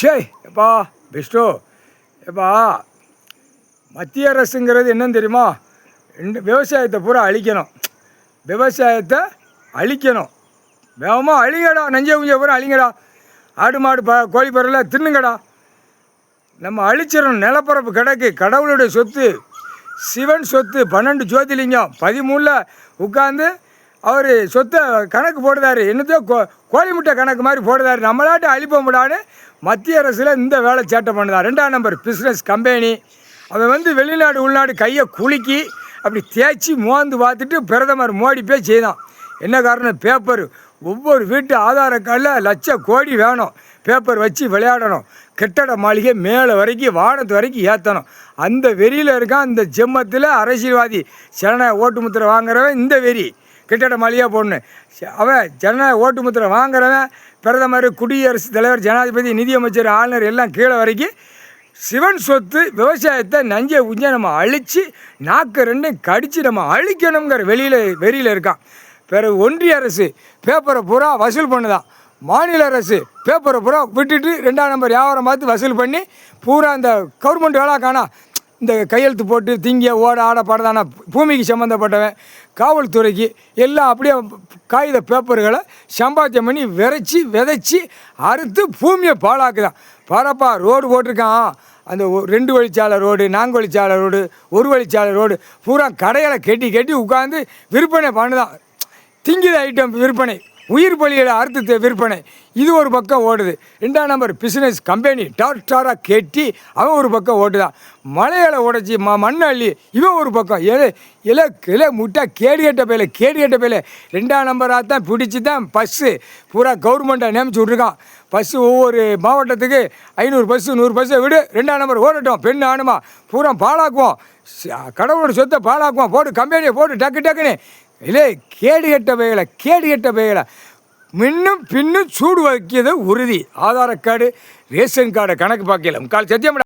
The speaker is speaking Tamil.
ஷே எப்பா பெஸ்ட்டோ எப்பா மத்திய அரசுங்கிறது என்னன்னு தெரியுமா? விவசாயத்தை பூரா அழிக்கணும். விவசாயத்தை அழிக்கணும். வேகமாக அழிங்கடா, நஞ்சை குஞ்சை பூரா அழிங்கடா. ஆடு மாடு கோழி பறவைலாம் தின்னுங்கடா. நம்ம அழிச்சிடணும். நிலப்பரப்பு கிடக்கு, கடவுளுடைய சொத்து, சிவன் சொத்து. 12 ஜோதிலிங்கம் 13 உட்காந்து அவர் சொத்தை கணக்கு போடுதாரு. என்னத்தையோ கோழி முட்டை கணக்கு மாதிரி போடுதாரு. நம்மளாட்ட அழிப்போம்டான்னு மத்திய அரசில் இந்த வேலை சேட்டை பண்ணுதான். 2ஆம் நம்பர் பிஸ்னஸ் கம்பெனி. அவன் வெளிநாடு உள்நாடு கையை குலுக்கி அப்படி தேய்ச்சி மோந்து பார்த்துட்டு பிரதமர் மோடி போய் செய்தான். என்ன காரணம்? பேப்பர். ஒவ்வொரு வீட்டு ஆதார கார்டில் லட்ச கோடி வேணும். பேப்பர் வச்சு விளையாடணும். கட்டட மாளிகை மேலே வரைக்கும் வானத்து வரைக்கும் ஏற்றணும். அந்த வெறியில் இருக்கான். இந்த ஜெம்மத்தில் அரசியல்வாதி ஜனநாயக ஓட்டு முத்திரை வாங்குறவன் இந்த வெறி. கட்டட மாளிகையாக போடணும். அவன் ஜனநாயக ஓட்டு முத்திரை வாங்குறவன் பிரதமர், குடியரசுத் தலைவர், ஜனாதிபதி, நிதியமைச்சர், ஆளுநர் எல்லாம் கீழே வரைக்கும் சிவன் சொத்து. விவசாயத்தை நஞ்சை குஞ்சை நம்ம அழித்து நாக்கு ரெண்டையும் கடித்து நம்ம அழிக்கணுங்கிற வெறியில் இருக்கான். பிறகு ஒன்றிய அரசு பேப்பரை பூரா வசூல் பண்ணுதான். மாநில அரசு பேப்பரை பூரா விட்டுட்டு 2ஆம் நம்பர் வியாபாரம் பார்த்து வசூல் பண்ணி பூரா இந்த கவர்மெண்ட் வேலை காணா. இந்த கையெழுத்து போட்டு திங்க ஓட ஆட பாடதானா பூமிக்கு சம்மந்தப்பட்டவன், காவல்துறைக்கு எல்லாம் அப்படியே காகித பேப்பர்களை சம்பாத்தியம் பண்ணி விதைச்சி அறுத்து பூமியை பாழாக்குதான். பரப்பா ரோடு போட்டிருக்கான். அந்த 2 வழிச்சாலை ரோடு, 4 வழிச்சாலை ரோடு, 1 வழிச்சாலை ரோடு பூரா கடைகளை கட்டி உட்காந்து விற்பனை பண்ணுதான். திங்கித ஐட்டம் விற்பனை, உயிர் பலிகளை அறுத்து விற்பனை. இது ஒரு பக்கம் ஓடுது. 2ஆம் நம்பர் பிஸ்னஸ் கம்பெனி டாக்டராக கெட்டி அவன் ஒரு பக்கம் ஓட்டுதான். மலைகளை உடைச்சி மண் அள்ளி இவன் ஒரு பக்கம். இலை முட்டை கேடுகட்ட பையில 2ஆம் நம்பராக தான் பிடிச்சி தான் பஸ்ஸு பூரா கவர்மெண்ட்டை நியமிச்சு விட்ருக்கான். பஸ்ஸு ஒவ்வொரு மாவட்டத்துக்கு 500 பஸ்ஸு 100 பஸ்ஸை விடு. 2ஆம் நம்பர் ஓடட்டும். பெண் ஆணுமா பூரா பாழாக்குவோம். கடவுளோட சொத்தை பாழாக்குவோம். போட்டு கம்பெனியை போட்டு டக்குன்னு கேடுகட்ட பைகளை முன்னும் பின்னும் சூடு வைக்கிறது உறுதி. ஆதார கார்டு, ரேஷன் கார்டை கணக்கு பார்க்கல. சத்தியம்.